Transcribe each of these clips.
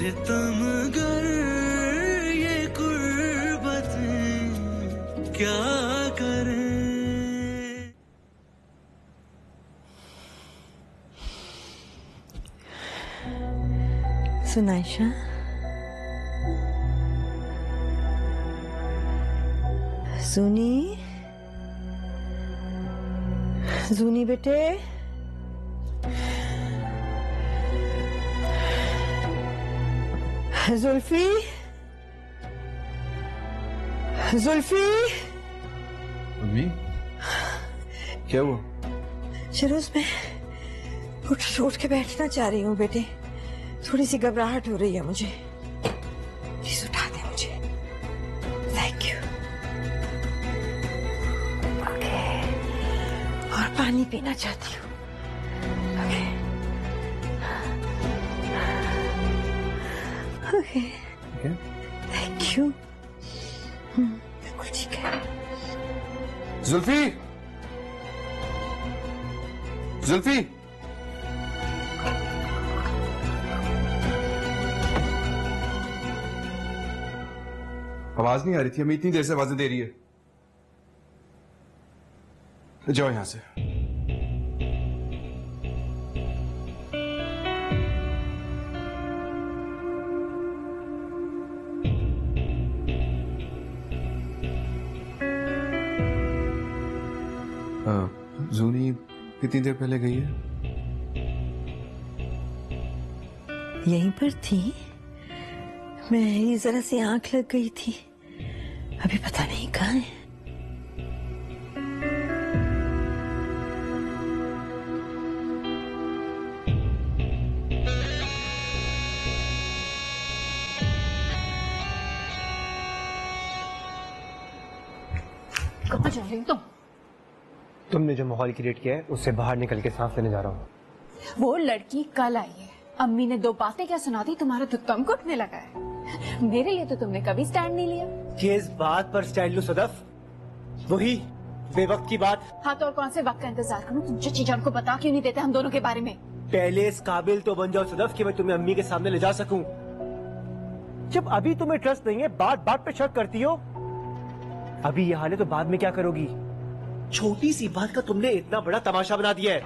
सितम गर ये कुर्बत क्या करें। सुनाइशा, सुनी, जूनी बेटे, जुल्फी, जुल्फी। अम्मी, क्या हुआ? शरोज, मैं उठ के बैठना चाह रही हूँ बेटे, थोड़ी सी घबराहट हो रही है मुझे, प्लीज उठा दे मुझे। Thank you. ओके, और पानी पीना चाहती हूँ। Okay okay, thank you. बिल्कुल ठीक है। जुल्फी, जुल्फी, आवाज नहीं आ रही थी, हमें इतनी देर से आवाजें दे रही है। जाओ यहां से। जूनी कितनी देर पहले गई है? यहीं पर थी, मेरी जरा सी आंख लग गई थी, अभी पता नहीं कहाँ है। कहाँ जा रही हो तुमने जो माहौल क्रिएट किया है उससे बाहर निकल के सांस लेने जा रहा हूँ। वो लड़की कल आई है, अम्मी ने 2 बातें क्या सुना दी, तुम्हारा तो दम घुटने लगा है। मेरे लिए तो तुमने कभी स्टैंड नहीं लिया। किस बात पर स्टैंड लूं सदफ? वही बेवक्त की बात। हाँ तो और कौन से वक्त का इंतजार करूं? तुम चची जान को बता क्यों नहीं देते हम दोनों के बारे में? पहले इस काबिल तो बन जाओ सदफ कि मैं तुम्हें अम्मी के सामने ले जा सकूं। जब अभी तुम्हें ट्रस्ट नहीं है, बात बात पे शक करती हो। अभी ये हाल है तो बाद में क्या करोगी? छोटी सी बात का तुमने इतना बड़ा तमाशा बना दिया है।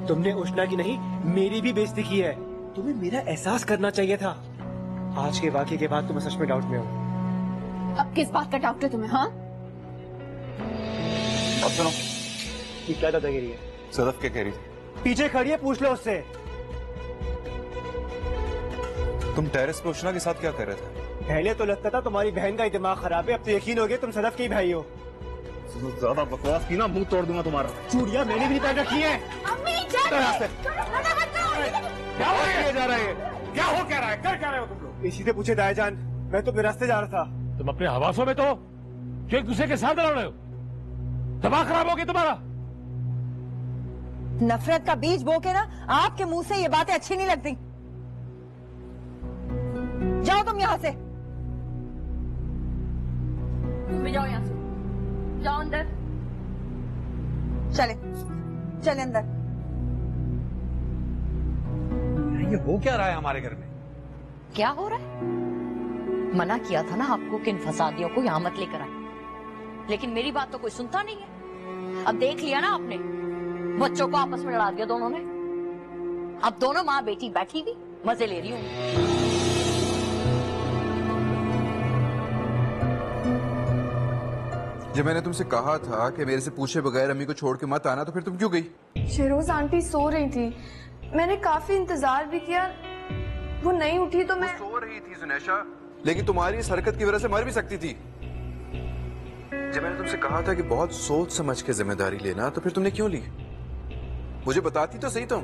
तुमने उष्णा की नहीं मेरी भी बेइज्जती की है। तुम्हें मेरा एहसास करना चाहिए था। आज के वाकये के बाद तुम सच में डाउट में हो। अब किस बात का डाउट है तुम्हें? हाँ अब सुनो, ये क्या दादागिरी है? सदफ क्या कह रही थी? पीछे खड़ी है, पूछ लो उससे। तुम टेरेस पे उष्णा के साथ क्या कर रहे थे? पहले तो लगता था तुम्हारी बहन का ही दिमाग खराब है, अब तो यकीन हो गया तुम सदफ के ही भाई हो। ज्यादा बकवास की ना मुंह तोड़ दूंगा तुम्हारा। चूड़ियां मैंने भी नहीं पहन रखी है। क्या हो जा रहा है? क्या हो क्या रहा है? कर क्या रहे हो तुम लोग? इसी से पूछे दायाजान, मैं तो अपने रास्ते जा रहा था। तुम अपने हवासों में तो जो एक दूसरे के साथ लड़ रहे हो, दिमाग खराब हो गया तुम्हारा। नफरत का बीज बो के ना आपके मुंह से ये बातें अच्छी नहीं लगती। जाओ तुम यहाँ से, जाओ यहाँ से, जाओ अंदर। चले चले अंदर। ये हो क्या रहा है हमारे घर में? क्या हो रहा है? मना किया था ना आपको कि इन फसादियों को यहाँ मत लेकर आए, लेकिन मेरी बात तो कोई सुनता नहीं है। अब देख लिया ना आपने, बच्चों को आपस में लड़ा दिया दोनों ने। अब दोनों माँ बेटी बैठी हुई मजे ले रही हूँ। जब मैंने तुमसे कहा था कि मेरे से पूछे बगैर अम्मी को छोड़ के मत आना, तो फिर तुम क्यों गई? शेरोज आंटी सो रही थी, मैंने काफी इंतजार भी किया, वो नहीं उठी तो मैं सो रही थी सुनैशा, लेकिन तुम्हारी इस हरकत की वजह से मर भी सकती थी। जब मैंने तुमसे कहा था कि बहुत सोच समझ के जिम्मेदारी लेना, तो फिर तुमने क्यों ली? मुझे बताती तो सही तुम।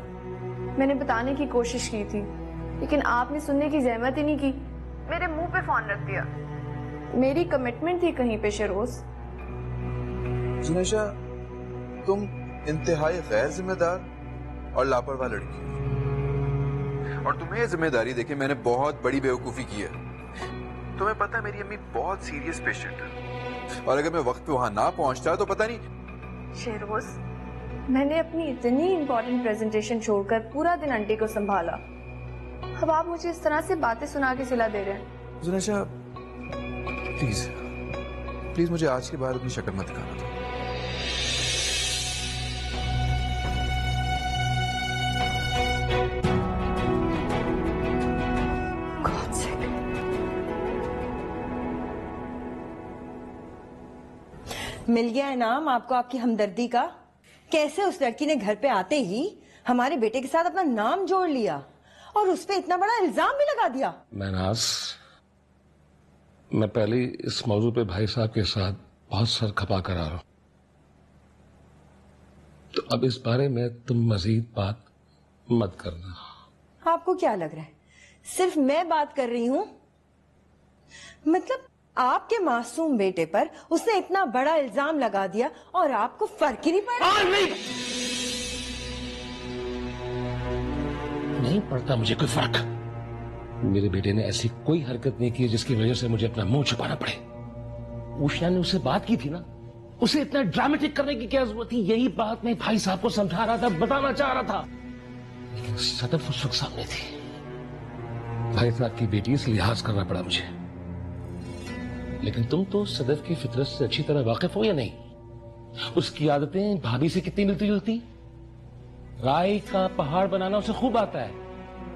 मैंने बताने की कोशिश की थी, लेकिन आपने सुनने की जहमत ही नहीं की, मेरे मुंह पे फोन रख दिया। मेरी कमिटमेंट थी कहीं पे शेरोज। सुनैशा, तुम इंतहाई गैर जिम्मेदार और लापरवाह लड़की हो, और तुम्हें ये जिम्मेदारी देके मैंने बहुत बड़ी बेवकूफी की है। तुम्हें पता है मेरी अम्मी बहुत सीरियस पेशेंट है, और अगर मैं वक्त पे वहां ना पहुंचता तो पता नहीं। शेरोज, मैंने अपनी इतनी इंपॉर्टेंट प्रेजेंटेशन छोड़कर पूरा दिन आंटी को संभाला। अब आप मुझे इस तरह से बातें सुना के सिला दे रहे हैं। जुनैशा प्लीज प्लीज मुझे आज के बाद अपनी शक्ल मत दिखाना। मिल गया इनाम आपको आपकी हमदर्दी का। कैसे उस लड़की ने घर पे आते ही हमारे बेटे के साथ अपना नाम जोड़ लिया और उस पे इतना बड़ा इल्जाम भी लगा दिया। महनाज, मैं पहले इस मौजू पे भाई साहब के साथ बहुत सर खपा कर आ रहा हूं, तो अब इस बारे में तुम मजीद बात मत करना। आपको क्या लग रहा है सिर्फ मैं बात कर रही हूं? मतलब आपके मासूम बेटे पर उसने इतना बड़ा इल्जाम लगा दिया और आपको फर्क ही नहीं पड़ा? नहीं पड़ता मुझे कोई फर्क। मेरे बेटे ने ऐसी कोई हरकत नहीं की जिसकी वजह से मुझे अपना मुंह छुपाना पड़े। उषा ने उससे बात की थी ना, उसे इतना ड्रामेटिक करने की क्या जरूरत थी? यही बात मैं भाई साहब को समझा रहा था, बताना चाह रहा था, लेकिन सदफ उस वक्त सामने थी। भाई साहब की बेटी से लिहाज करना पड़ा मुझे। लेकिन तुम तो सदफ की फितरत से अच्छी तरह वाकिफ हो या नहीं? उसकी आदतें भाभी से कितनी मिलती जुलती। राय का पहाड़ बनाना उसे खूब आता है।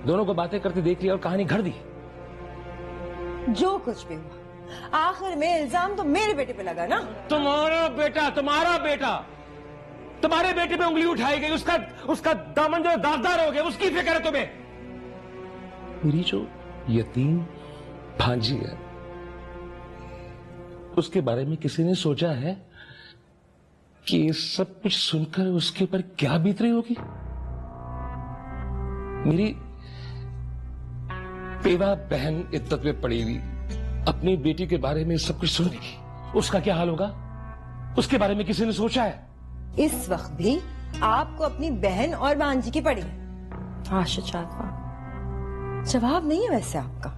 दोनों को बातें करते देख लिया और कहानी घड़ दी। जो कुछ भी हुआ आखिर में इल्जाम तो मेरे बेटे पे लगा ना। तुम्हारा बेटा, तुम्हारे बेटे पे उंगली उठाई गई, उसका दामन जो दागदार हो गया, उसकी फिक्र है तुम्हें। मेरी जो यतीम भांजी है उसके बारे में किसी ने सोचा है कि ये सब कुछ सुनकर उसके ऊपर क्या बीत रही होगी? मेरी बेवा बहन इद्दत में पड़ी हुई अपनी बेटी के बारे में सब कुछ सुनेगी, उसका क्या हाल होगा? उसके बारे में किसी ने सोचा है? इस वक्त भी आपको अपनी बहन और भांजी की पड़ी है। आशा चाहता जवाब नहीं है वैसे आपका।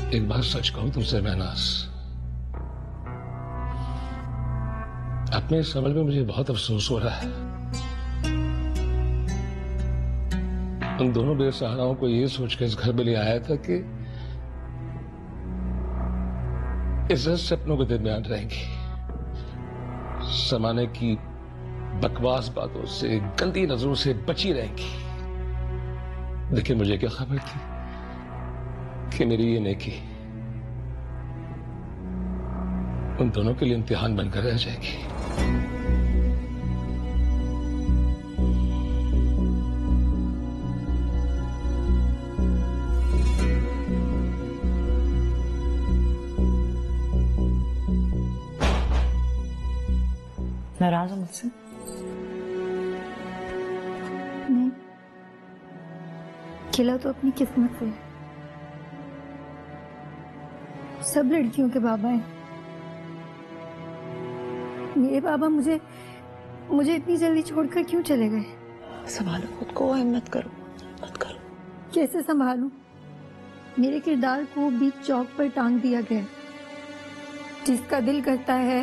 एक बात सच कहूं तुमसे महनाज, अपने इस अमल में मुझे बहुत अफसोस हो रहा है। उन दोनों बेसहाराओं को ये सोचकर इस घर में ले आया था कि इज्जत से अपनों के दरमियान रहेंगी, समाने की बकवास बातों से, गंदी नजरों से बची रहेंगी। लेकिन मुझे क्या खबर थी कि मेरी ये नेकी उन दोनों के लिए इम्तिहान बनकर रह जाएगी। नाराज हो मुझसे? नहीं, खिला तो अपनी किस्मत से। सब लड़कियों के बाबा हैं। मेरे बाबा मुझे इतनी जल्दी छोड़कर क्यों चले गए? संभालो खुद को, हिम्मत करो, मत करो। कैसे संभालूं? मेरे किरदार को बीच चौक पर टांग दिया गया। जिसका दिल करता है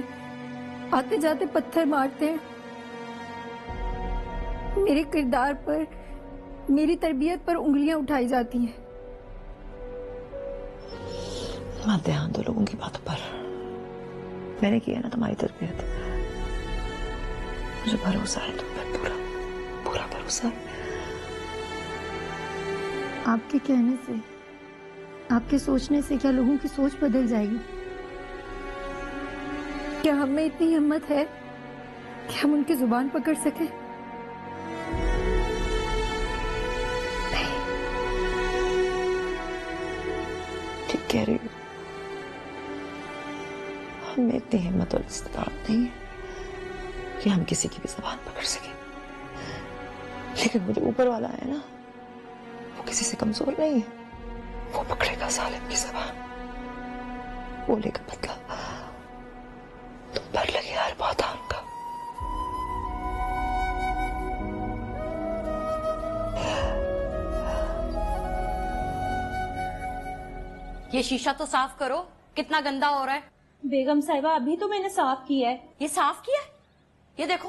आते जाते पत्थर मारते हैं। मेरे किरदार पर, मेरी तरबियत पर उंगलियां उठाई जाती हैं। मत ध्यान दो लोगों की बातों पर। मैंने किया ना तुम्हारी तरबियत, मुझे भरोसा है तुम पर, पूरा पूरा भरोसा है। आपके कहने से, आपके सोचने से क्या लोगों की सोच बदल जाएगी? क्या हम में इतनी हिम्मत है कि हम उनकी जुबान पकड़ सके? ठीक कह रही हो, हमें इतनी हिम्मत और इस्तेताअत नहीं है कि हम किसी की भी जुबान पकड़ सके। लेकिन मुझे ऊपर वाला है ना, वो किसी से कमजोर नहीं है। वो पकड़ेगा सालिम की जुबान, बोलेगा बदला तुम पर लगे हर बातान का। ये शीशा तो साफ करो, कितना गंदा हो रहा है। बेगम साहिबा अभी तो मैंने साफ किया है। ये साफ किया है? ये देखो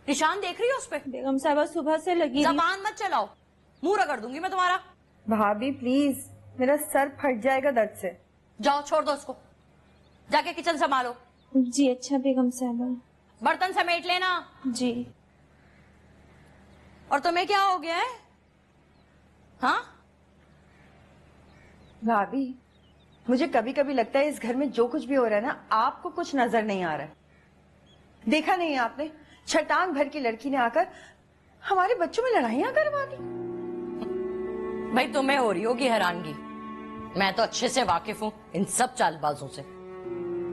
निशान देख रही हो उस पे? बेगम साहिबा सुबह से लगी। जबान मत चलाओ, मुंह रगड़ दूंगी मैं तुम्हारा। भाभी प्लीज, मेरा सर फट जाएगा दर्द से। जाओ छोड़ दो उसको, जाके किचन संभालो। जी अच्छा बेगम साहबा। बर्तन समेट लेना। जी। और तुम्हें क्या हो गया है? हाँ भाभी, मुझे कभी कभी लगता है इस घर में जो कुछ भी हो रहा है ना, आपको कुछ नजर नहीं आ रहा है। देखा नहीं है आपने, छटांग भर की लड़की ने आकर हमारे बच्चों में लड़ाइयां करवा दी। भाई तुम्हें हो रही होगी हैरानगी, मैं तो अच्छे से वाकिफ हूँ इन सब चालबाजों से।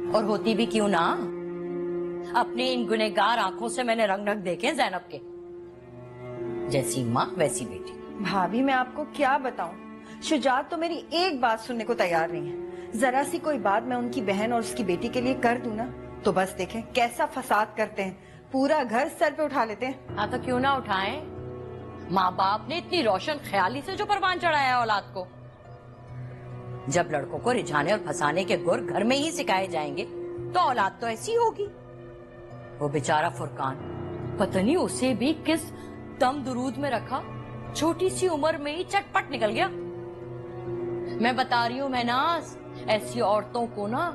और होती भी क्यों ना, अपनी इन गुनहगार आंखों से मैंने रंग रंग देखे ज़ैनब के। जैसी माँ वैसी बेटी। भाभी मैं आपको क्या बताऊं, शुजात तो मेरी एक बात सुनने को तैयार नहीं है। जरा सी कोई बात मैं उनकी बहन और उसकी बेटी के लिए कर दूं ना, तो बस देखें कैसा फसाद करते हैं, पूरा घर सर पे उठा लेते हैं। हाँ तो क्यों ना उठाएं, माँ बाप ने इतनी रोशन ख्याली से जो परवान चढ़ाया है औलाद को। जब लड़कों को रिझाने और फंसाने के गुर घर में ही सिखाए जाएंगे तो औलाद तो ऐसी होगी। वो बेचारा फुरकान, पता नहीं उसे भी किस दम दुरूद में रखा, छोटी सी उम्र में ही चटपट निकल गया। मैं बता रही हूँ महनाज, ऐसी औरतों को ना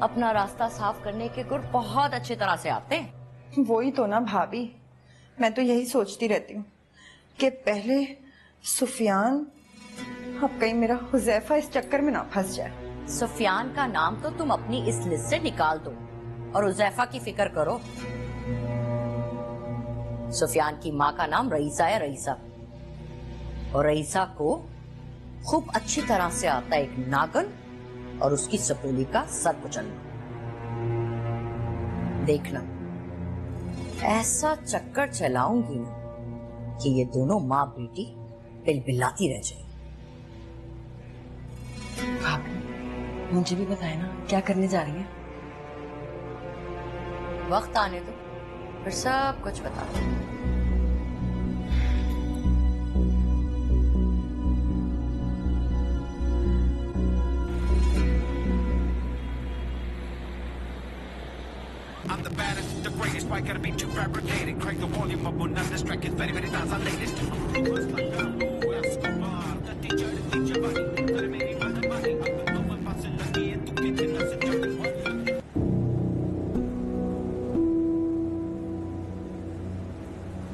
अपना रास्ता साफ करने के गुर बहुत अच्छी तरह से आते हैं। वही तो ना भाभी, मैं तो यही सोचती रहती हूँ कि पहले सुफियान, अब कहीं मेरा हुजैफा इस चक्कर में ना फंस जाए। सुफियान का नाम तो तुम अपनी इस लिस्ट से निकाल दो और हुजैफा की फिक्र करो। सुफियान की माँ का नाम रईसा है, रईसा। और रईसा को खूब अच्छी तरह से आता है एक नागन और उसकी सपूली का सर कुचलना। देखना, ऐसा चक्कर चलाऊंगी ना कि ये दोनों माँ बेटी बिलबिलाती रह जाए। भाभी मुझे भी बताए ना क्या करने जा रही है। वक्त आने दो, फिर सब कुछ बता दो। I'm the baddest, the greatest, why gotta be too fabricated? Crank the volume up on this track, it's very, very nice, our latest.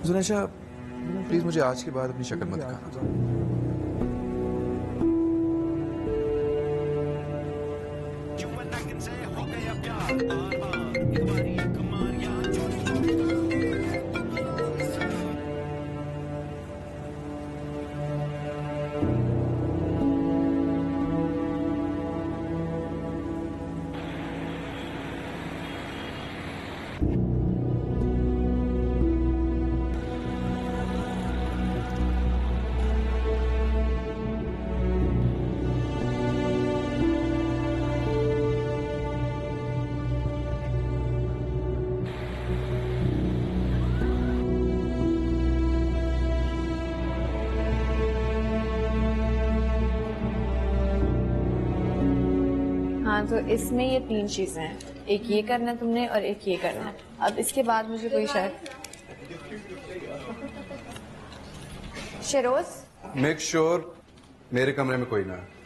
Junaisha, please मुझे आज के बाद अपनी शक्ल मत दिखाना। हाँ तो इसमें ये 3 चीजें हैं, एक ये करना है तुमने और एक ये करना है। अब इसके बाद मुझे कोई शायद शेरोज, मेक श्योर मेरे कमरे में कोई ना है।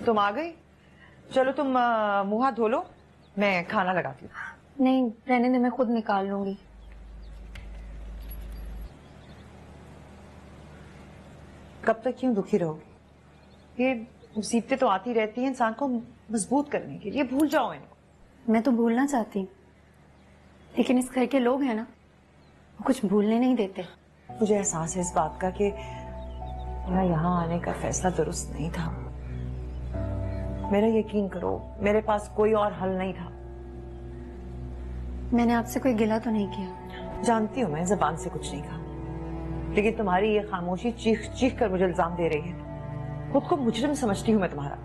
तुम आ गई? चलो तुम मुंह हाथ धो लो, मैं खाना लगाती हूँ। नहीं रहने दे, मैं खुद निकाल लूंगी। कब तक क्यों दुखी रहोगी? ये मुसीबतें तो आती रहती हैं इंसान को मजबूत करने के लिए, भूल जाओ इनको। मैं तो भूलना चाहती हूँ, लेकिन इस घर के लोग हैं ना, वो कुछ भूलने नहीं देते। मुझे एहसास है इस बात का कि मेरा यहाँ आने का फैसला दुरुस्त नहीं था। मेरा यकीन करो, मेरे पास कोई और हल नहीं था। मैंने आपसे कोई गिला तो नहीं किया। जानती हूँ मैं, ज़बान से कुछ नहीं कहा, लेकिन तुम्हारी ये खामोशी चीख चीख कर मुझे इल्जाम दे रही है। खुद को मुजरिम समझती हूँ मैं तुम्हारा।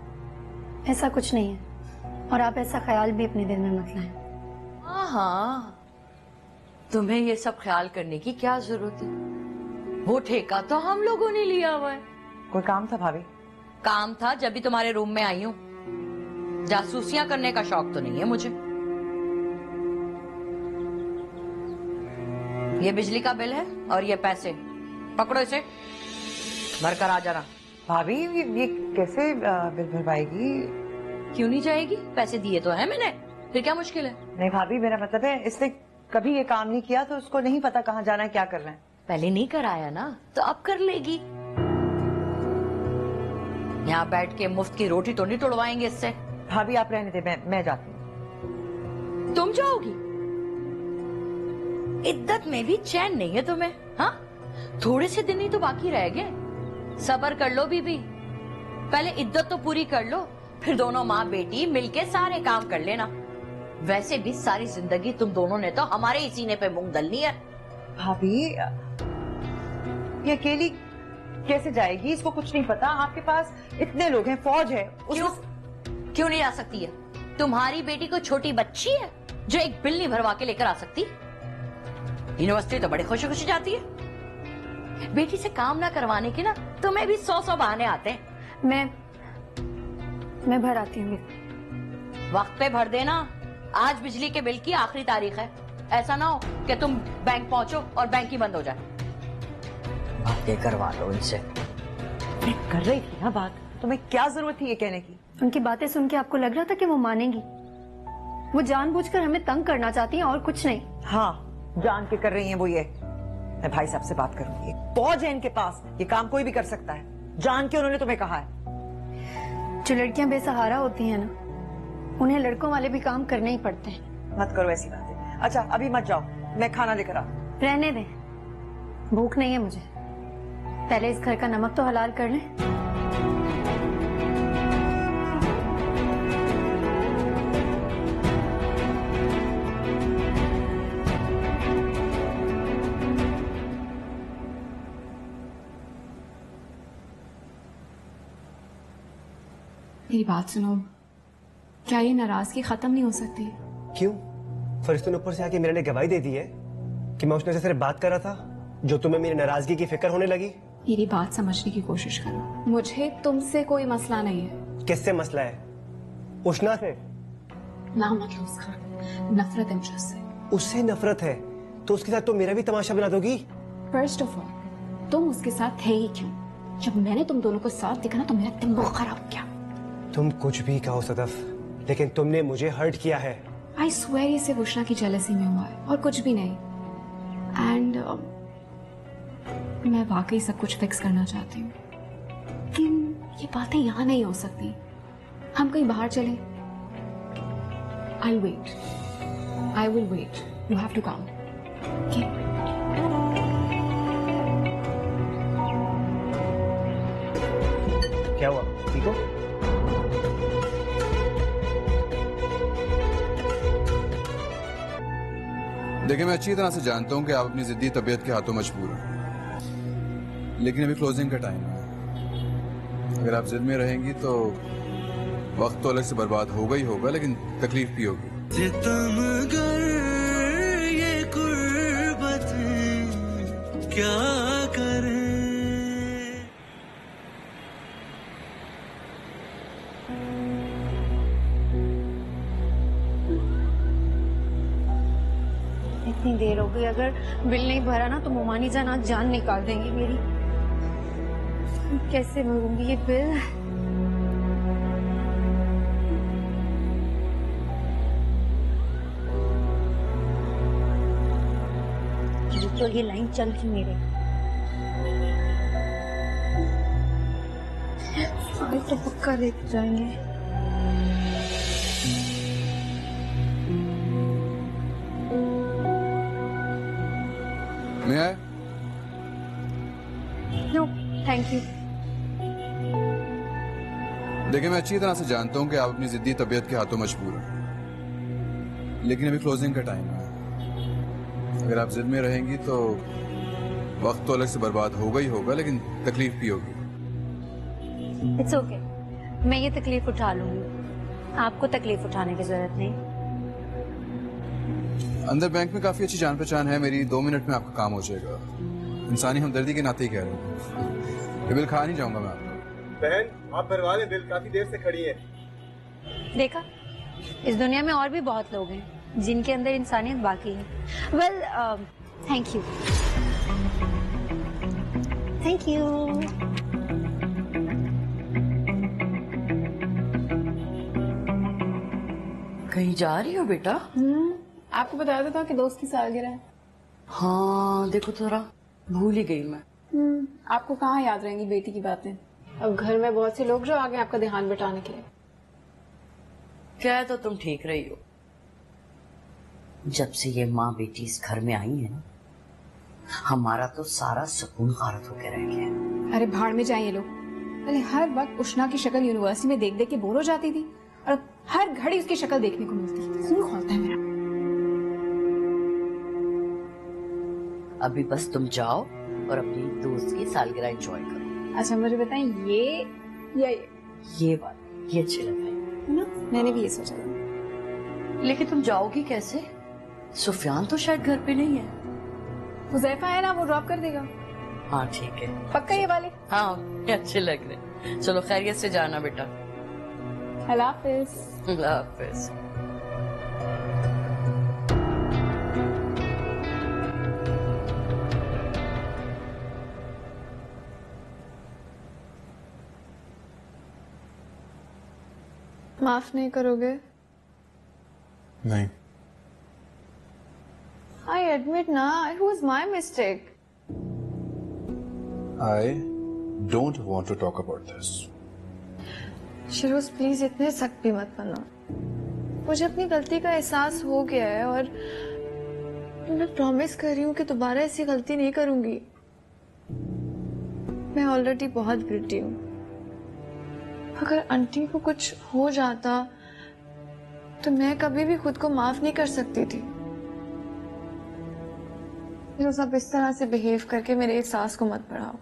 ऐसा कुछ नहीं है, और आप ऐसा ख्याल भी अपने दिल में मत लाएं। हाँ, तुम्हें ये सब ख्याल करने की क्या जरूरत है? वो ठेका तो हम लोगों ने लिया हुआ है। कोई काम था भाभी? काम था जब भी तुम्हारे रूम में आई हूँ। जासूसियां करने का शौक तो नहीं है मुझे। ये बिजली का बिल है और ये पैसे, पकड़ो इसे, भर कर आ जाना। भाभी ये कैसे बिल भरवाएगी? क्यों नहीं जाएगी? पैसे दिए तो है मैंने, फिर क्या मुश्किल है? नहीं भाभी, मेरा मतलब है इसने कभी ये काम नहीं किया तो उसको नहीं पता कहाँ जाना है, क्या करना है। पहले नहीं कराया ना, तो अब कर लेगी। यहाँ बैठ के मुफ्त की रोटी तो नहीं तोड़वाएंगे इससे। भाभी आप रहने दे, मैं जाती हूँ। तुम जाओगी? इद्दत में भी चैन नहीं है तुम्हें? हाँ, थोड़े से दिन ही तो बाकी रह गए। सब्र कर लो बीबी, पहले इद्दत तो पूरी कर लो, फिर दोनों माँ बेटी मिलके सारे काम कर लेना। वैसे भी सारी जिंदगी तुम दोनों ने तो हमारे ही सीने पे मूंग दलनी है। भाभी ये अकेली कैसे जाएगी? इसको कुछ नहीं पता। आपके पास इतने लोग हैं, फौज है। क्यों नहीं जा सकती है? तुम्हारी बेटी को छोटी बच्ची है जो एक बिल नहीं भरवा के लेकर आ सकती? यूनिवर्सिटी तो बड़े खुशी खुशी जाती है। बेटी से काम ना करवाने के ना तुम्हें भी 100 बहाने आते हैं। मैं भर आती हूँ। वक्त पे भर देना। आज बिजली के बिल की आखिरी तारीख है। ऐसा ना हो कि तुम बैंक पहुंचो और बैंक ही बंद हो जाए। बातें करवा लो इनसे। मैं कर रही थी ना बात, तुम्हें क्या जरूरत थी ये कहने की? उनकी बातें सुन के आपको लग रहा था कि वो मानेंगी? वो जानबूझकर हमें तंग करना चाहती हैं और कुछ नहीं। हाँ, जान के कर रही हैं वो ये। मैं भाई साहब से बात करूंगी। फौज है इनके पास, ये काम कोई भी कर सकता है। जान के उन्होंने तुम्हें कहा है। जो लड़कियां बेसहारा होती हैं ना, उन्हें लड़कों वाले भी काम करने ही पड़ते हैं। मत करो ऐसी बातें। अच्छा अभी मत जाओ, मैं खाना लेकर आता। रहने दें, भूख नहीं है मुझे। पहले इस घर का नमक तो हलाल कर लें। मेरी बात सुनो, क्या ये नाराजगी खत्म नहीं हो सकती? क्यों? फरिश्तों ने ऊपर से आके मेरे लिए गवाही दे दी है कि मैं उसने से सिर्फ बात कर रहा था, जो तुम्हें मेरी नाराजगी की फिक्र होने लगी। मेरी बात समझने की कोशिश करो। मुझे तुमसे कोई मसला नहीं है। किससे मसला है? उष्णा से? ना मतलब उसका नफरत है मुझसे। उससे नफरत है तो उसके साथ तो मेरा भी तमाशा बना दोगी? फर्स्ट ऑफ ऑल, तुम उसके साथ थे ही क्यों? जब मैंने तुम दोनों को साथ देखा ना तो मेरा दिमाग खराब हो गया। तुम कुछ भी कहो सदफ, लेकिन तुमने मुझे हर्ट किया है। आई स्वेयर ये सिर्फ उष्णा की जेलसी में हुआ है और कुछ भी नहीं। एंड मैं वाकई सब कुछ फिक्स करना चाहती हूँ, लेकिन ये बातें यहाँ नहीं हो सकती। हम कहीं बाहर चले। I wait, I will wait. You have to come. क्या हुआ? ठीक हो? देखिए, मैं अच्छी तरह से जानता हूं कि आप अपनी जिद्दी तबीयत के हाथों मजबूर हैं, लेकिन अभी क्लोजिंग का टाइम है। अगर आप जिद में रहेंगी तो वक्त तो अलग से बर्बाद होगा ही होगा, लेकिन तकलीफ भी होगी। सितमगर ये कुर्बत क्या करें। इतनी देर हो गई, अगर बिल नहीं भरा ना तो मोमानी जान आज जान निकाल देंगी मेरी। कैसे भरूंगी ये बिल? तो ये लाइन चल रही मेरे। फाइल तो पक्का लेके जाएंगे। मैं आए? No thank you. देखिए, मैं अच्छी तरह से जानता हूं कि आप अपनी जिद्दी तबीयत के हाथों मजबूर हैं, लेकिन अभी क्लोजिंग का टाइम है। अगर आप जिद में रहेंगी तो वक्त तो अलग से बर्बाद होगा ही होगा, लेकिन तकलीफ भी होगी। इट्स ओके, मैं ये तकलीफ उठा लूंगी। आपको तकलीफ उठाने की जरूरत नहीं। अंदर बैंक में काफी अच्छी जान पहचान है मेरी, 2 मिनट में आपका काम हो जाएगा। इंसानी हमदर्दी के नाते ही कह रहा हूँ। ये बिल खा नहीं जाऊंगा मैं आपको। बहन आप भरवा लें बिल, काफी देर से खड़ी है। देखा, इस दुनिया में और भी बहुत लोग हैं जिनके अंदर इंसानियत बाकी है। Well, thank you. Thank you. कहीं जा रही हो बेटा? आपको बताया था कि दोस्त की सालगिरह है। हाँ देखो थोड़ा भूल ही गई मैं। आपको कहाँ याद रहेंगी बेटी की बातें। अब घर में बहुत से लोग जो आ गए आपका ध्यान बटाने के लिए। क्या तो तुम ठीक रही हो। जब से ये माँ बेटी इस घर में आई है ना, हमारा तो सारा सुकून गारत होके रह गया है। अरे भाड़ में जाइए लोग। पहले हर वक्त उष्णा की शक्ल यूनिवर्सिटी में देख देख के बोर हो जाती थी और अब हर घड़ी उसकी शक्ल देखने को मिलती है। खून खौलता है मेरा। अभी बस तुम जाओ और अपनी दोस्त की सालगिरह एंजॉय करो। अच्छा मुझे बताएं, ये बात ये अच्छी लग रही है ना? मैंने भी ये सोचा था। लेकिन तुम जाओगी कैसे? सुफियान तो शायद घर पे नहीं है। हुज़ैफा है ना, वो ड्रॉप कर देगा। हाँ ठीक है। पक्का ये वाले? हाँ अच्छे लग रहे। चलो खैरियत से जाना बेटा। अल्लाह हाफिज। अल्लाह हाफिज। माफ नहीं करोगे? नहीं। I admit ना, it was my mistake. I don't want to talk about this. शिरोज please इतने सख्त भी मत बनो। मुझे अपनी गलती का एहसास हो गया है और मैं प्रॉमिस कर रही हूँ कि दोबारा ऐसी गलती नहीं करूंगी। मैं ऑलरेडी बहुत गिल्टी हूँ। अगर आंटी को कुछ हो जाता तो मैं कभी भी खुद को माफ नहीं कर सकती थी। फिर आप इस तरह से बिहेव करके मेरे एहसास को मत बढ़ाओ।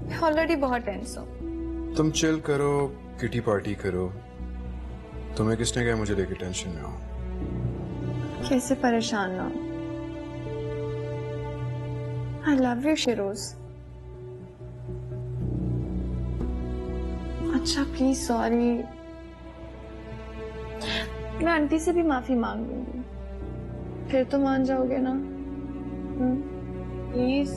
मैं ऑलरेडी बहुत टेंस हूँ। तुम चिल करो, किटी पार्टी करो। तुम्हें किसने कहा मुझे लेके टेंशन में हो? कैसे परेशान ना हो। I love you शिरोज। अच्छा प्लीज सॉरी। मैं आंटी से भी माफी मांग लूंगी, फिर तो मान जाओगे ना? प्लीज।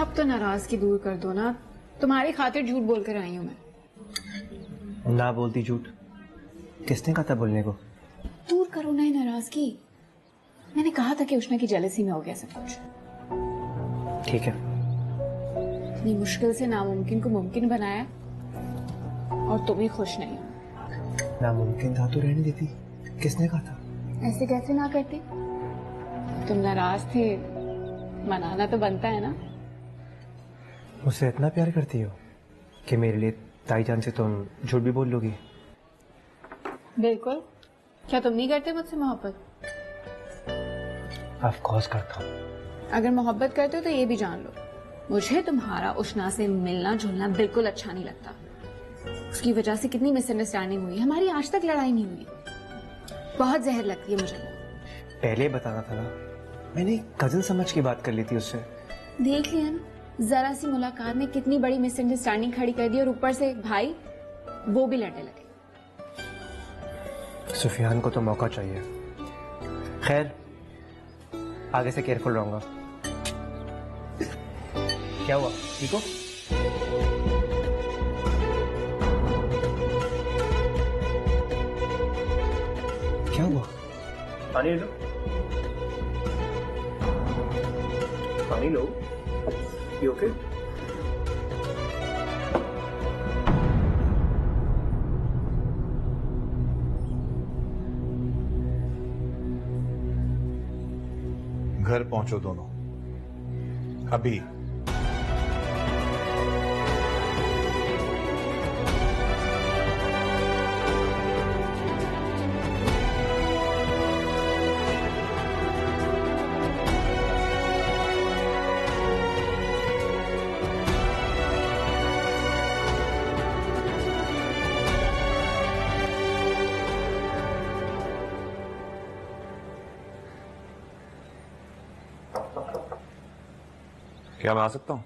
अब तो नाराजगी दूर कर दो ना। तुम्हारी खातिर झूठ बोलकर आई हूँ मैं। ना बोलती झूठ। किसने कहा था बोलने को? दूर करो ना नाराजगी। मैंने कहा था कि उष्णा की जेलसी में हो गया सब कुछ। ठीक है। इतनी मुश्किल से नामुमकिन को मुमकिन बनाया और तुम ही खुश नहीं हो। नामुमकिन था तो रहने देती। किसने कहा था? ऐसे कैसे ना करते? तुम नाराज थे, मनाना तो बनता है ना। मुझसे इतना प्यार करती हो कि मेरे लिए ताईजान से तुम झूठ भी बोल लोगी? बिल्कुल। क्या तुम नहीं करते मुझसे मोहब्बत? ऑफ कोर्स करता हूँ। अगर मोहब्बत करते हो तो ये भी जान लो, मुझे तुम्हारा उष्णा से मिलना जुलना बिल्कुल अच्छा नहीं लगता। उसकी वजह से कितनी मिसअंडरस्टैंडिंग हुई। हमारी आज तक लड़ाई नहीं हुई। बहुत जहर लगती है मुझे। पहले बताना था ना। मैंने कजिन समझ की बात कर ली थी उससे। देख लिया ना, जरा सी मुलाकात में कितनी बड़ी मिसअंडरस्टैंडिंग खड़ी कर दी और ऊपर से भाई वो भी लड़ने लगे। सुफियान को तो मौका चाहिए। खैर आगे से केयरफुल रहूंगा। क्या हुआ? ठीक हो? क्या हुआ? पानी लो। पानी लो। You okay? घर पहुंचो दोनों अभी। क्या मैं आ सकता हूँ?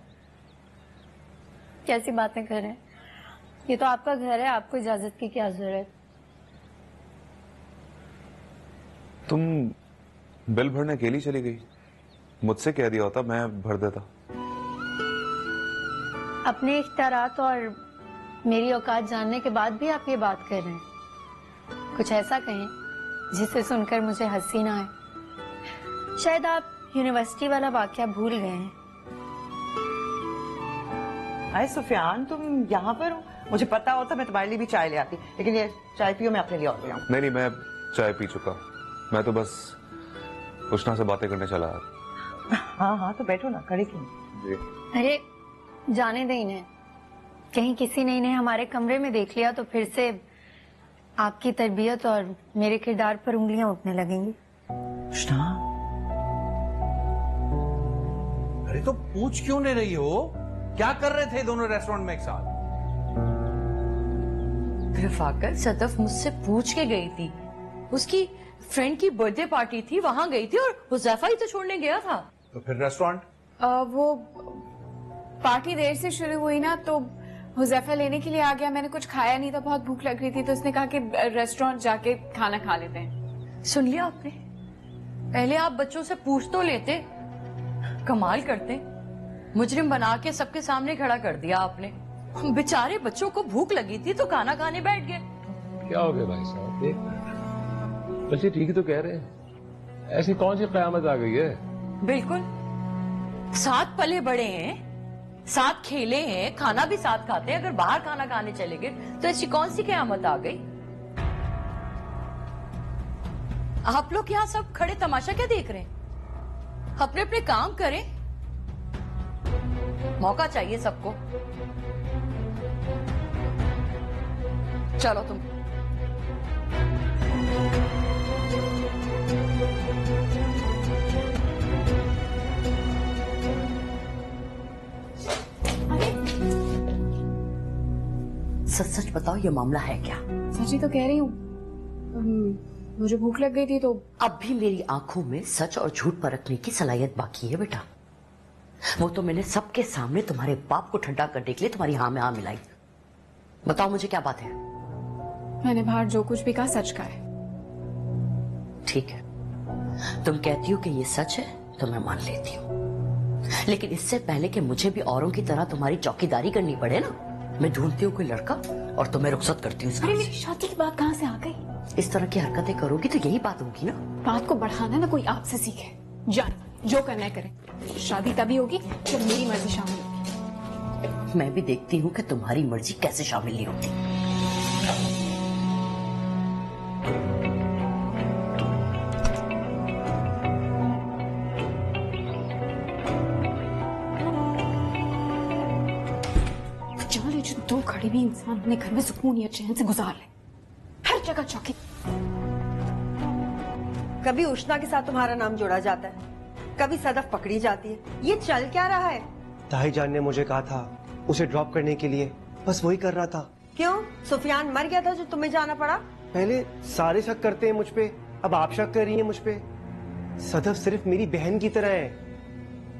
कैसी बातें कर रहे हैं? ये तो आपका घर है, आपको इजाजत की क्या जरूरत? तुम बिल भरने अकेली चली गई, मुझसे कह दिया होता मैं भर देता। अपने इख्तियारात और मेरी औकात जानने के बाद भी आप ये बात कर रहे हैं। कुछ ऐसा कहें जिसे सुनकर मुझे हंसी ना आए। शायद आप यूनिवर्सिटी वाला वाकया भूल गए हैं। अरे सुफियान, तुम यहाँ पर हो? मुझे पता होता मैं तुम्हारे लिए भी चाय ले आती, लेकिन ये चाय पियो, मैं अपने लिए और ले आऊं। नहीं, मैं चाय पी चुका, मैं तो बस उष्णा से बातें करने चला आया। हाँ, तो बैठो ना, खड़े क्यों? अरे जाने दे इन्हें, कहीं किसी ने इन्हें हमारे कमरे में देख लिया तो फिर से आपकी तरबियत और मेरे किरदार पर उंगलियां उठने लगेंगी। उष्णा, अरे तो पूछ क्यों नहीं रही हो? क्या कर रहे थे दोनों रेस्टोरेंट में एक साथ? रफाकत, सदफ मुझसे पूछ के गई थी, उसकी फ्रेंड की बर्थडे पार्टी थी, वहां गई थी और हुज़ैफा ही तो छोड़ने गया था। तो फिर रेस्टोरेंट? वो पार्टी देर से शुरू हुई ना, तो हुज़ैफा लेने के लिए आ गया। मैंने कुछ खाया नहीं था, बहुत भूख लग रही थी, तो उसने कहा कि रेस्टोरेंट जाके खाना खा लेते हैं। सुन लिया आपने? पहले आप बच्चों से पूछ तो लेते। कमाल करते, मुजरिम बना के सबके सामने खड़ा कर दिया आपने। बेचारे बच्चों को भूख लगी थी तो खाना खाने बैठ गए। क्या हो गया भाई साहब? देख बच्चे ठीक ही तो कह रहे हैं, ऐसी कौन सी कयामत आ गई है? बिल्कुल, साथ पले बड़े हैं, साथ खेले हैं, खाना भी साथ खाते हैं। अगर बाहर खाना खाने चले गए तो ऐसी कौन सी कयामत आ गई? आप लोग यहाँ सब खड़े तमाशा क्या देख रहे हैं? अपने अपने काम करें, मौका चाहिए सबको। चलो तुम। सच सच बताओ, ये मामला है क्या? सच ही तो कह रही हूँ, मुझे भूख लग गई थी तो। अब भी मेरी आंखों में सच और झूठ परखने की सलाहियत बाकी है बेटा। वो तो मैंने सबके सामने तुम्हारे बाप को ठंडा करने के लिए तुम्हारी हाँ में हाँ मिलाई। बताओ मुझे क्या बात है? मैंने बाहर जो कुछ भी कहा सच का है। ठीक है, तुम कहती हो कि ये सच है तो मैं मान लेती हूँ, लेकिन इससे पहले कि मुझे भी औरों की तरह तुम्हारी चौकीदारी करनी पड़े ना, मैं ढूंढती हूँ कोई लड़का और तुम्हें रुखसत करती हूँ। अरे मेरी शादी की बात कहाँ से आ गई? इस तरह की हरकतें करोगी तो यही बात होगी ना। बात को बढ़ाना ना कोई आपसे सीखे। जान, जो करना है करें। शादी तभी होगी जब मेरी मर्जी शामिल होगी। मैं भी देखती हूँ कि तुम्हारी मर्जी कैसे शामिल नहीं होती। चलो, जो दो खड़े भी इंसान अपने घर में सुकून या चैन से गुजार ले, हर जगह चौकी। कभी उष्णा के साथ तुम्हारा नाम जोड़ा जाता है, कभी सदफ पकड़ी जाती है। ये चल क्या रहा है? ताईजान ने मुझे कहा था उसे ड्रॉप करने के लिए, बस वही कर रहा था। क्यों? सुफियान मर गया था जो तुम्हें जाना पड़ा? पहले सारे शक करते हैं मुझ पे, अब आप शक कर रही हैं मुझ पे। सदफ सिर्फ मेरी बहन की तरह है,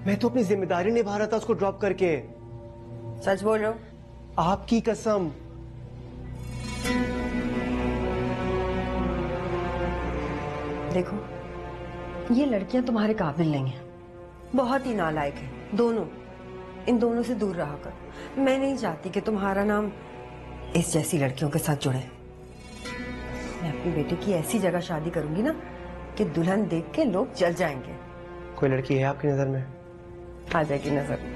मैं तो अपनी जिम्मेदारी निभा रहा था उसको ड्रॉप करके। सच बोल रहे हो? आपकी कसम। देखो, ये लड़कियां तुम्हारे काबिल नहीं है, बहुत ही नालायक है दोनों। इन दोनों से दूर रहा कर। मैं नहीं चाहती कि तुम्हारा नाम इस जैसी लड़कियों के साथ जुड़े। मैं अपनी बेटे की ऐसी जगह शादी करूंगी ना कि दुल्हन देख के लोग जल जाएंगे। कोई लड़की है आपकी नजर में? आ जाएगी नजर।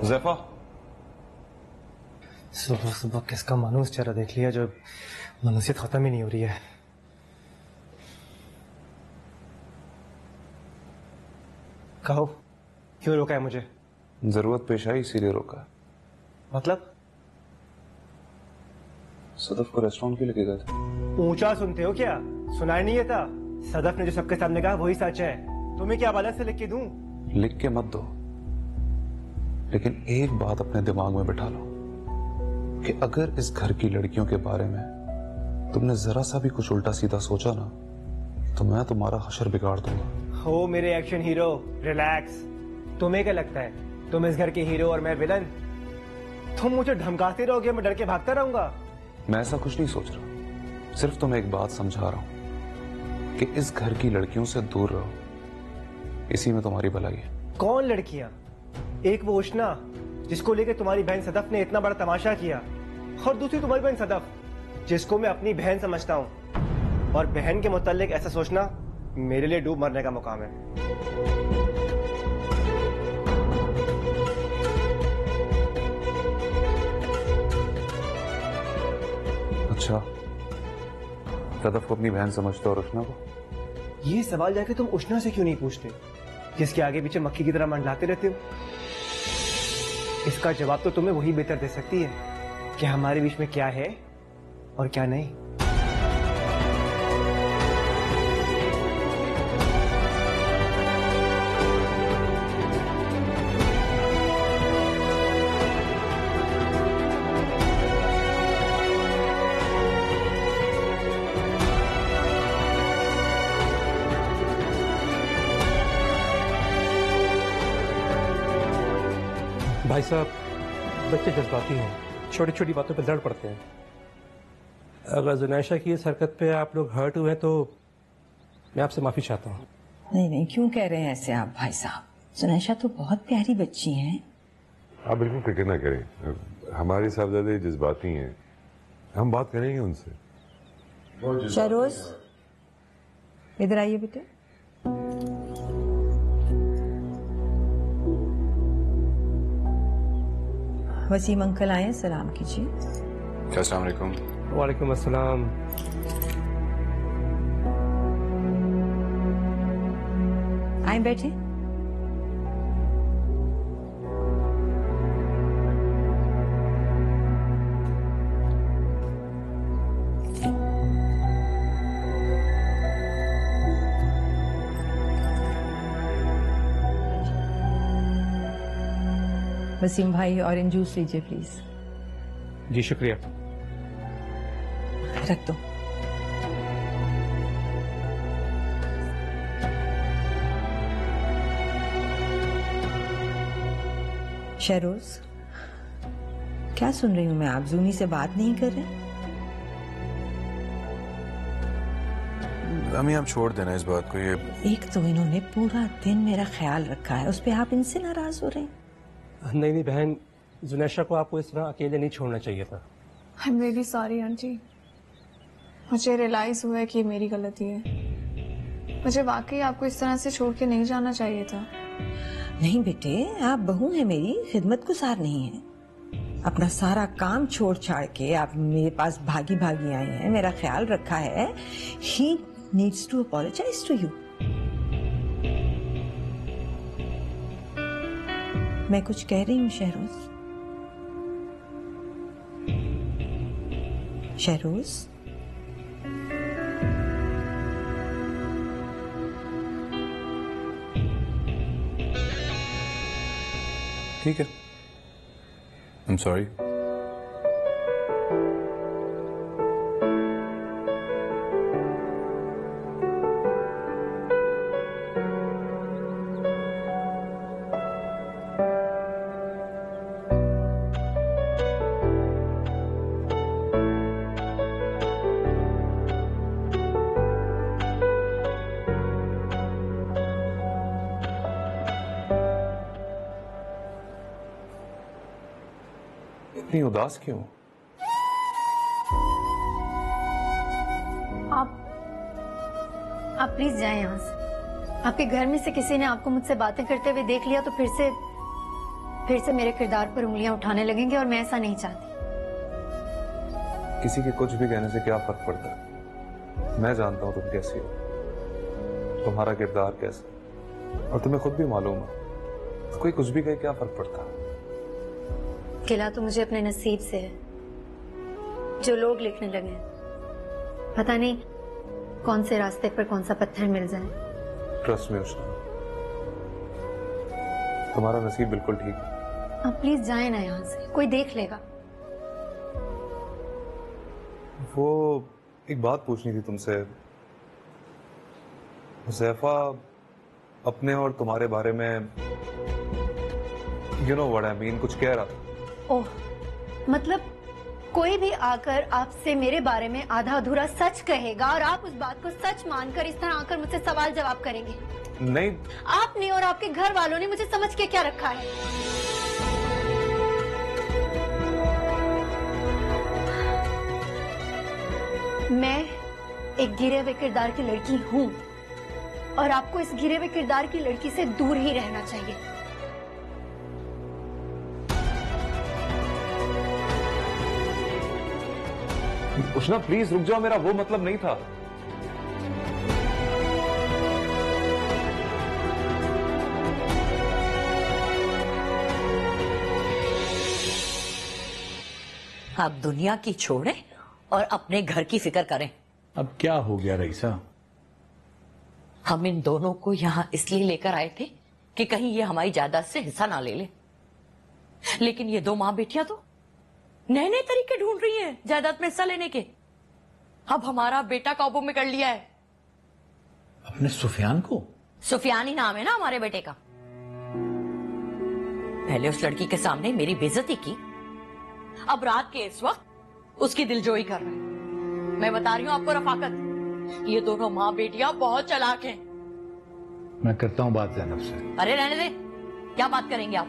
ज़ैफा, सुबह सुबह किसका मानूस चेहरा देख लिया जो मनुष्यत खत्म ही नहीं हो रही है। कहो, क्यों रोका है मुझे? जरूरत पेश आई इसीलिए रोका। मतलब? सदफ को रेस्टोरेंट क्यों लेके गए थे? ऊंचा सुनते हो क्या? सुनाई नहीं था? सदफ ने जो सबके सामने कहा वही सच है। तुम्हें क्या अलग से लिख के दूं? लिख के मत दो, लेकिन एक बात अपने दिमाग में बिठा लो कि अगर इस घर की लड़कियों के बारे में तुमने जरा सा भी कुछ उल्टा सीधा सोचा ना तो मैं तुम्हारा हशर बिगाड़ दूंगा। हो मेरे एक्शन हीरो, रिलैक्स। तुम्हें क्या लगता है तुम इस घर के हीरो और मैं विलन? तुम मुझे धमकाते रहोगे, मैं डर के भागता रहूंगा? मैं ऐसा कुछ नहीं सोच रहा, सिर्फ तुम्हें एक बात समझा रहा हूं कि इस घर की लड़कियों से दूर रहो, इसी में तुम्हारी भलाई है। कौन लड़कियां? एक वो उष्णा जिसको लेकर तुम्हारी बहन सदफ ने इतना बड़ा तमाशा किया, और दूसरी तुम्हारी बहन सदफ जिसको मैं अपनी बहन समझता हूं। और बहन के मुताल्लिक ऐसा सोचना मेरे लिए डूब मरने का मुकाम है। अच्छा, सदफ को अपनी बहन समझते हो और उष्णा को? ये सवाल जाके तुम उष्णा से क्यों नहीं पूछते, जिसके आगे पीछे मक्खी की तरह मंडलाते रहते हो? इसका जवाब तो तुम्हें वही बेहतर दे सकती है कि हमारे बीच में क्या है और क्या नहीं। भाई साहब, बच्चे जज्बाती हैं, छोटी छोटी बातों पर लड़ पड़ते हैं। अगर जुनैशा की इस हरकत पे आप लोग हर्ट हुए तो मैं आपसे माफी चाहता हूँ। नहीं नहीं, क्यों कह रहे हैं ऐसे आप भाई साहब? जुनैशा तो बहुत प्यारी बच्ची हैं। आप बिल्कुल फिक्र ना करें, हमारी साहबजादे जज्बाती हैं, हम बात करेंगे उनसे। शहरोज, इधर आइए बेटे। वसीम अंकल आए, सलाम कीजिए। अस्सलाम वालेकुम। वालेकुम अस्सलाम। आए बैठे। वसीम भाई, ऑरेंज जूस लीजिए प्लीज। जी शुक्रिया। रख दो। शहरोज, क्या सुन रही हूँ मैं? आप जूनी से बात नहीं कर रहे? अम्मी आप छोड़ देना इस बात को। ये एक तो इन्होंने पूरा दिन मेरा ख्याल रखा है, उस पे आप इनसे नाराज हो रहे हैं? नहीं नहीं बहन, जुनैशा को आपको इस तरह अकेले नहीं छोड़ना चाहिए था। I am really sorry aunty, मुझे रियलाइज हुआ है कि मेरी गलती है। मुझे वाकई आपको इस तरह से छोड़ के नहीं जाना चाहिए था। नहीं बेटे, आप बहू हैं मेरी, खिदमत गुजार नहीं है। अपना सारा काम छोड़ छाड़ के आप मेरे पास भागी भागी आए हैं, मेरा ख्याल रखा है। He needs to apologise to you. मैं कुछ कह रही हूँ शहरोज? शहरोज, ठीक है, आई एम सॉरी। इतनी उदास क्यों? आप प्लीज जाएं यहाँ से। आपके घर में से किसी ने आपको मुझसे बातें करते हुए देख लिया तो फिर से मेरे किरदार पर उंगलियां उठाने लगेंगे, और मैं ऐसा नहीं चाहती। किसी के कुछ भी कहने से क्या फर्क पड़ता है? मैं जानता हूँ तुम कैसी हो, तुम्हारा किरदार कैसा, और तुम्हें खुद भी मालूम है। कोई कुछ भी कहे क्या फर्क पड़ता है? किला तो मुझे अपने नसीब से है, जो लोग लिखने लगे। पता नहीं कौन से रास्ते पर कौन सा पत्थर मिल जाए। ट्रस्ट में उष्णा, तुम्हारा नसीब बिल्कुल ठीक है। आप प्लीज जाएं ना यहाँ से, कोई देख लेगा। वो एक बात पूछनी थी तुमसे। हुज़ैफा अपने और तुम्हारे बारे में you know what I mean कुछ कह रहा था। ओह, मतलब कोई भी आकर आपसे मेरे बारे में आधा अधूरा सच कहेगा और आप उस बात को सच मानकर इस तरह आकर मुझसे सवाल जवाब करेंगे? नहीं, आपने और आपके घर वालों ने मुझे समझ के क्या रखा है? मैं एक गिरे हुए किरदार की लड़की हूँ और आपको इस गिरे हुए किरदार की लड़की से दूर ही रहना चाहिए। उष्णा प्लीज रुक जाओ, मेरा वो मतलब नहीं था। आप दुनिया की छोड़ें और अपने घर की फिक्र करें। अब क्या हो गया रईसा? हम इन दोनों को यहाँ इसलिए लेकर आए थे कि कहीं ये हमारी जायदाद से हिस्सा ना ले ले, लेकिन ये दो माँ बेटियां तो नए नए तरीके ढूंढ रही हैं जायदाद में हिस्सा लेने के। अब हमारा बेटा काबू में कर लिया है। अपने सुफियान को? सुफियान ही नाम है ना हमारे बेटे का। पहले उस लड़की के सामने मेरी बेइज्जती की, अब रात के इस वक्त उसकी दिलजोई कर रहे हैं। मैं बता रही हूँ आपको रफाकत, ये दोनों माँ बेटियां बहुत चालाक हैं। मैं करता हूँ बात ज़ैनब से। अरे रहने दे, क्या बात करेंगे आप?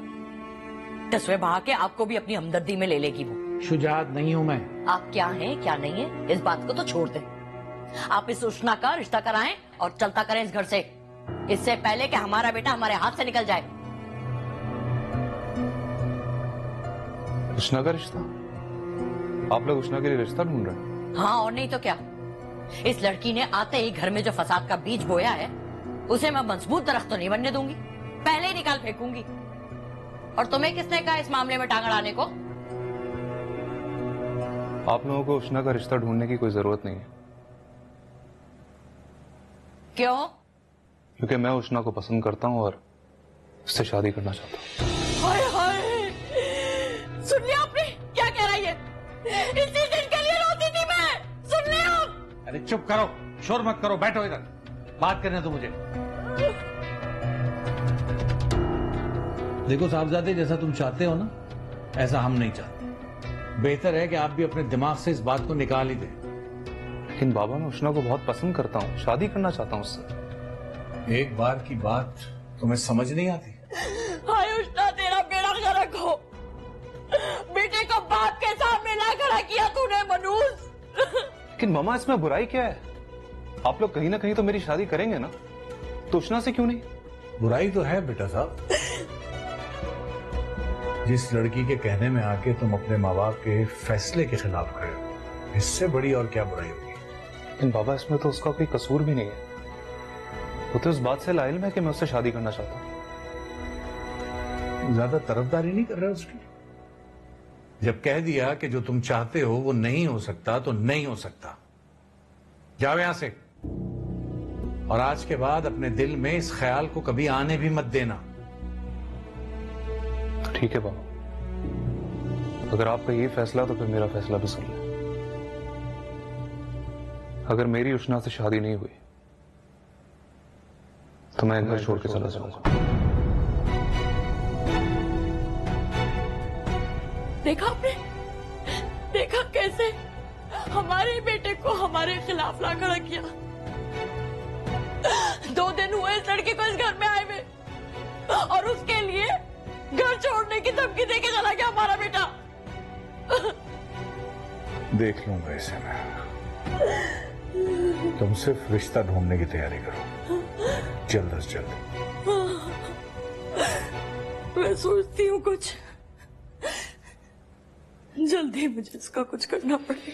तस्वे बहा के आपको भी अपनी हमदर्दी में ले लेगी वो। शुजात नहीं हूँ मैं। आप क्या हैं क्या नहीं है इस बात को तो छोड़ दें। आप इस उष्णा का रिश्ता कराएं और चलता करें इस घर से, इससे पहले कि हमारा बेटा हमारे हाथ से निकल जाए। उष्णा का रिश्ता? आप लोग उष्णा के लिए रिश्ता ढूंढ रहे हैं? हाँ और नहीं तो क्या। इस लड़की ने आते ही घर में जो फसाद का बीज बोया है उसे मैं मजबूत दरख्त तो नहीं बनने दूंगी, पहले ही निकाल फेंकूंगी। और तुम्हें किसने कहा इस मामले में टांग अड़ाने को? आप लोगों को उष्णा का रिश्ता ढूंढने की कोई जरूरत नहीं है। क्यों? क्योंकि मैं उष्णा को पसंद करता हूँ और उससे शादी करना चाहता हूँ। हाय हाय, सुन लिया आपने क्या कह रही है? इसी दिन के लिए रोती थी मैं, सुन लिया? अरे चुप करो, शोर मत करो, बैठो इधर, बात करने दो मुझे। देखो साहबजादे, जैसा तुम चाहते हो ना ऐसा हम नहीं चाहते। बेहतर है कि आप भी अपने दिमाग से इस बात को निकाल ही दें। लेकिन बाबा, मैं उष्णा को बहुत पसंद करता हूँ, शादी करना चाहता हूँ उससे। एक बार की बात तुम्हें समझ नहीं आती? हाय उष्णा, तेरा बेड़ा गर्क हो। बेटे को बाप के सामने ला खड़ा किया तूने मनूस। लेकिन मामा, इसमें बुराई क्या है? आप लोग कहीं ना कहीं तो मेरी शादी करेंगे ना, तो उष्णा से क्यों नहीं? बुराई तो है बेटा साहब। जिस लड़की के कहने में आके तुम अपने माँ बाप के फैसले के खिलाफ खड़े हो, इससे बड़ी और क्या बुराई होगी? लेकिन बाबा, इसमें तो उसका कोई कसूर भी नहीं है। वो तो इस बात से लाइल है कि मैं उससे शादी करना चाहता हूँ। ज्यादा तरफदारी नहीं कर रहे उसकी? जब कह दिया कि जो तुम चाहते हो वो नहीं हो सकता तो नहीं हो सकता। जाओ यहां से, और आज के बाद अपने दिल में इस ख्याल को कभी आने भी मत देना। ठीक है बाबा, अगर आपका ये फैसला तो फिर मेरा फैसला भी सुन ले। अगर मेरी उष्णा से शादी नहीं हुई तो मैं घर छोड़ के चला जाऊंगा। देखा आपने, देखा कैसे हमारे बेटे को हमारे खिलाफ ला खड़ा किया। 2 दिन हुए इस लड़के को इस घर में आए हुए और उसके लिए घर छोड़ने की धमकी देके चला गया हमारा बेटा। देख लूंगा इसे मैं। तुम सिर्फ रिश्ता ढूंढने की तैयारी करो, जल्द से जल्द। मैं सोचती हूँ कुछ जल्दी मुझे इसका कुछ करना पड़ेगा।